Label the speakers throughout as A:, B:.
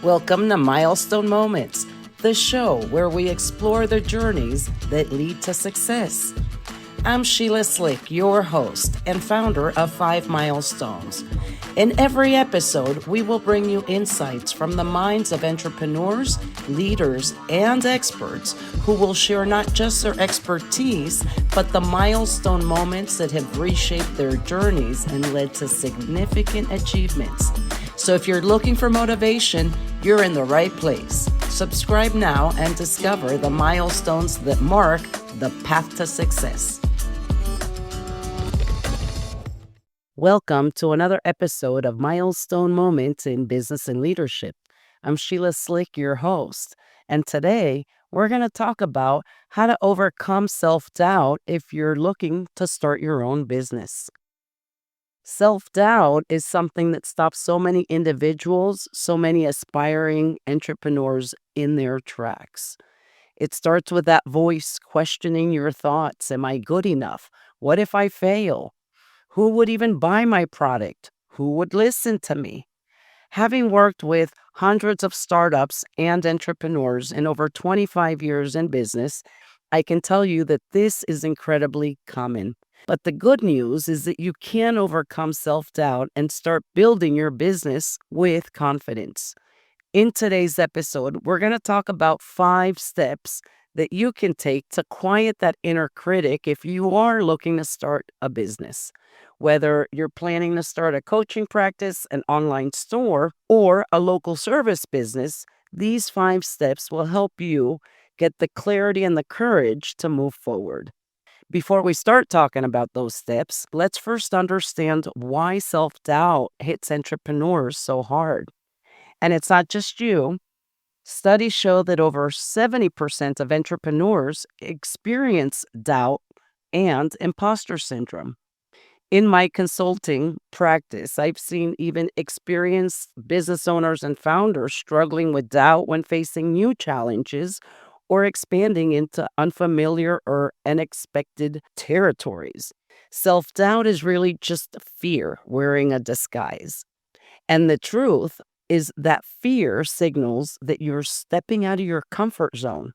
A: Welcome to Milestone Moments, the show where we explore the journeys that lead to success. I'm Sheila Slick, your host and founder of 5 Milestones. In every episode, we will bring you insights from the minds of entrepreneurs, leaders, and experts who will share not just their expertise, but the milestone moments that have reshaped their journeys and led to significant achievements. So if you're looking for motivation, you're in the right place. Subscribe now and discover the milestones that mark the path to success. Welcome to another episode of Milestone Moments in Business and Leadership. I'm Sheila Slick, your host, and today we're going to talk about how to overcome self-doubt if you're looking to start your own business. Self-doubt is something that stops so many individuals, so many aspiring entrepreneurs in their tracks. It starts with that voice questioning your thoughts. Am I good enough? What if I fail? Who would even buy my product? Who would listen to me? Having worked with hundreds of startups and entrepreneurs in over 25 years in business, I can tell you that this is incredibly common. But the good news is that you can overcome self-doubt and start building your business with confidence. In today's episode, we're going to talk about 5 steps that you can take to quiet that inner critic if you are looking to start a business. Whether you're planning to start a coaching practice, an online store, or a local service business, these 5 steps will help you get the clarity and the courage to move forward. Before we start talking about those steps, let's first understand why self-doubt hits entrepreneurs so hard. And it's not just you. Studies show that over 70% of entrepreneurs experience doubt and imposter syndrome. In my consulting practice, I've seen even experienced business owners and founders struggling with doubt when facing new challenges or expanding into unfamiliar or unexpected territories. Self doubt is really just fear wearing a disguise. And the truth is that fear signals that you're stepping out of your comfort zone.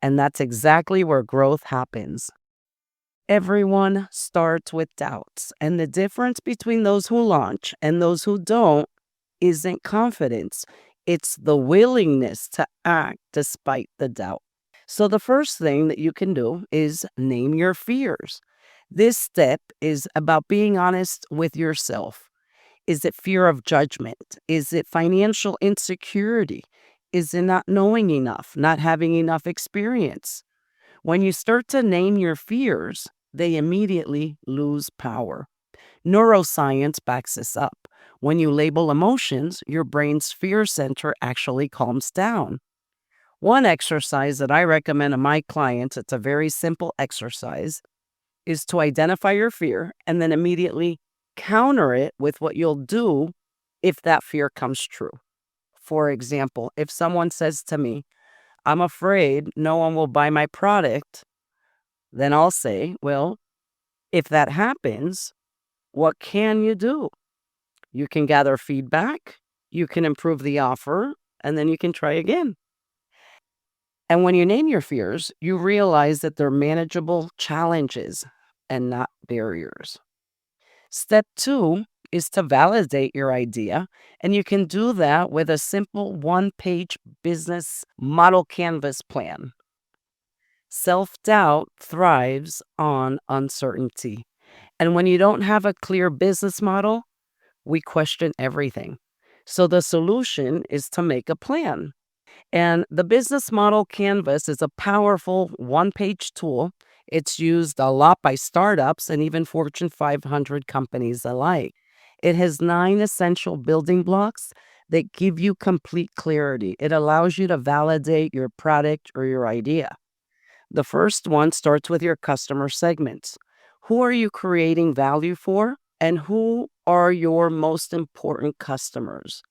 A: And that's exactly where growth happens. Everyone starts with doubts, and the difference between those who launch and those who don't isn't confidence. It's the willingness to act despite the doubt. So, the first thing that you can do is name your fears. This step is about being honest with yourself. Is it fear of judgment? Is it financial insecurity? Is it not knowing enough, not having enough experience? When you start to name your fears, they immediately lose power. Neuroscience backs this up. When you label emotions, your brain's fear center actually calms down. One exercise that I recommend to my clients, it's a very simple exercise, is to identify your fear and then immediately counter it with what you'll do if that fear comes true. For example, if someone says to me, I'm afraid no one will buy my product, then I'll say, well, if that happens, what can you do? You can gather feedback, you can improve the offer, and then you can try again. And when you name your fears, you realize that they're manageable challenges and not barriers. Step 2 is to validate your idea, and you can do that with a simple one-page business model canvas plan. Self-doubt thrives on uncertainty. And when you don't have a clear business model, we question everything. So the solution is to make a plan. And the business model canvas is a powerful one-page tool. It's used a lot by startups and even Fortune 500 companies alike. It has 9 essential building blocks that give you complete clarity. It allows you to validate your product or your idea. The first one starts with your customer segments. Who are you creating value for? And who are your most important customers?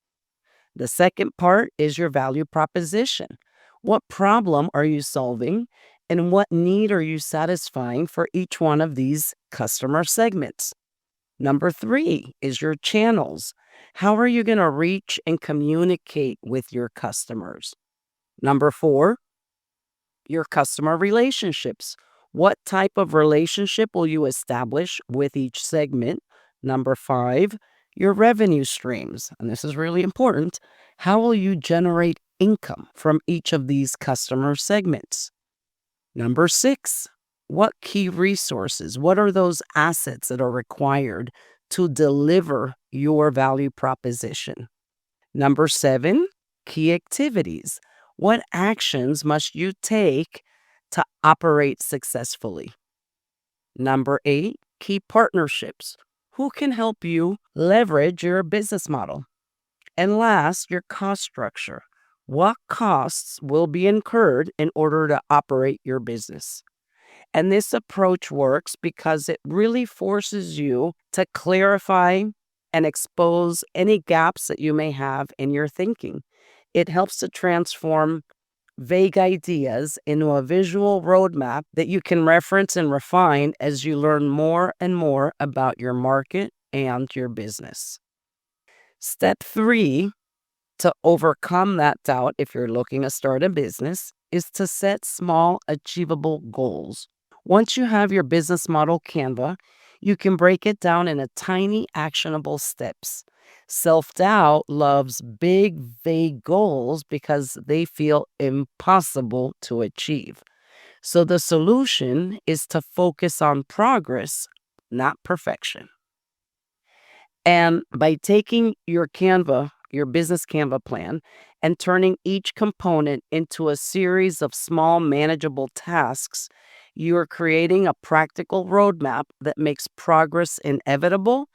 A: The second part is your value proposition. What problem are you solving? And what need are you satisfying for each one of these customer segments? Number 3 is your channels. How are you going to reach and communicate with your customers? Number four, your customer relationships. What type of relationship will you establish with each segment? Number five, your revenue streams. And this is really important. How will you generate income from each of these customer segments? Number six, what key resources, what are those assets that are required to deliver your value proposition? Number seven, key activities. What actions must you take to operate successfully? Number eight, key partnerships. Who can help you leverage your business model? And last, your cost structure. What costs will be incurred in order to operate your business? And this approach works because it really forces you to clarify and expose any gaps that you may have in your thinking. It helps to transform vague ideas into a visual roadmap that you can reference and refine as you learn more and more about your market and your business. Step three, to overcome that doubt if you're looking to start a business, is to set small, achievable goals. Once you have your business model Canva, you can break it down into tiny, actionable steps. Self doubt loves big, vague goals because they feel impossible to achieve. So the solution is to focus on progress, not perfection. And by taking your Canva, your business Canva plan, and turning each component into a series of small, manageable tasks, you are creating a practical roadmap that makes progress inevitable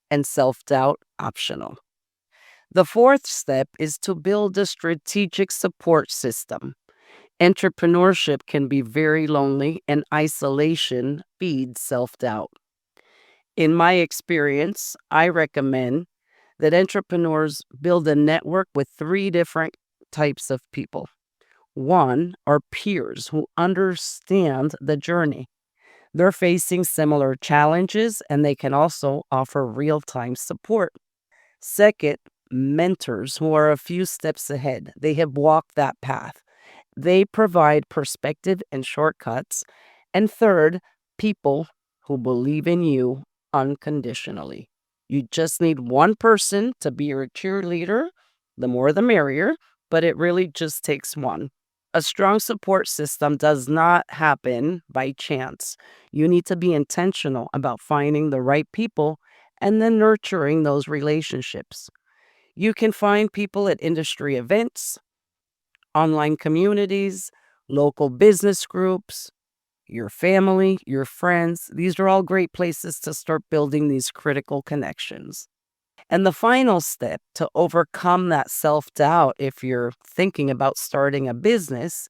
A: and self doubt optional. The fourth step is to build a strategic support system. Entrepreneurship can be very lonely, and isolation feeds self doubt. In my experience, I recommend that entrepreneurs build a network with three different types of people. One are peers who understand the journey. They're facing similar challenges and they can also offer real time support. Second, mentors who are a few steps ahead. They have walked that path. They provide perspective and shortcuts. And third, people who believe in you unconditionally. You just need one person to be your cheerleader. The more the merrier, but it really just takes one. A strong support system does not happen by chance. You need to be intentional about finding the right people and then nurturing those relationships. You can find people at industry events, online communities, local business groups, your family, your friends. These are all great places to start building these critical connections. And the final step to overcome that self doubt, if you're thinking about starting a business,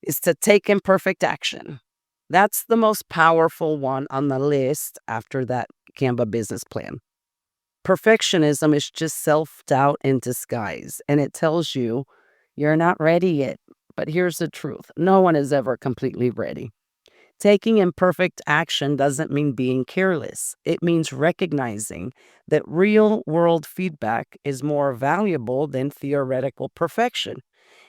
A: is to take imperfect action. That's the most powerful one on the list after that Canva business plan. Perfectionism is just self doubt in disguise, and it tells you you're not ready yet. But here's the truth, no one is ever completely ready. Taking imperfect action doesn't mean being careless. It means recognizing that real world feedback is more valuable than theoretical perfection.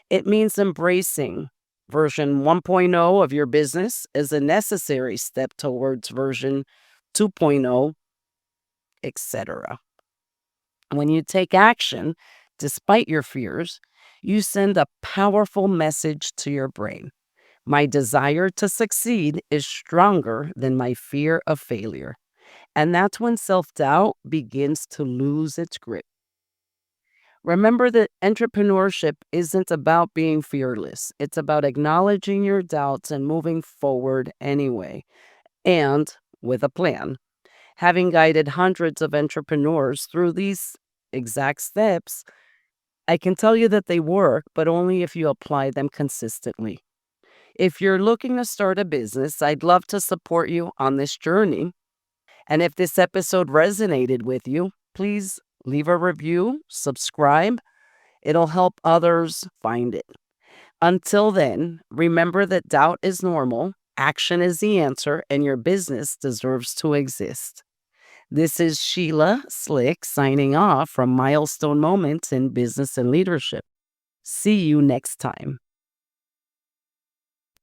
A: It means embracing version 1.0 of your business as a necessary step towards version 2.0, etc. When you take action, despite your fears, you send a powerful message to your brain. My desire to succeed is stronger than my fear of failure. And that's when self doubt begins to lose its grip. Remember that entrepreneurship isn't about being fearless, it's about acknowledging your doubts and moving forward anyway, and with a plan. Having guided hundreds of entrepreneurs through these exact steps, I can tell you that they work, but only if you apply them consistently. If you're looking to start a business, I'd love to support you on this journey. And if this episode resonated with you, please leave a review, subscribe. It'll help others find it. Until then, remember that doubt is normal, action is the answer, and your business deserves to exist. This is Sheila Slick signing off from Milestone Moments in Business and Leadership. See you next time.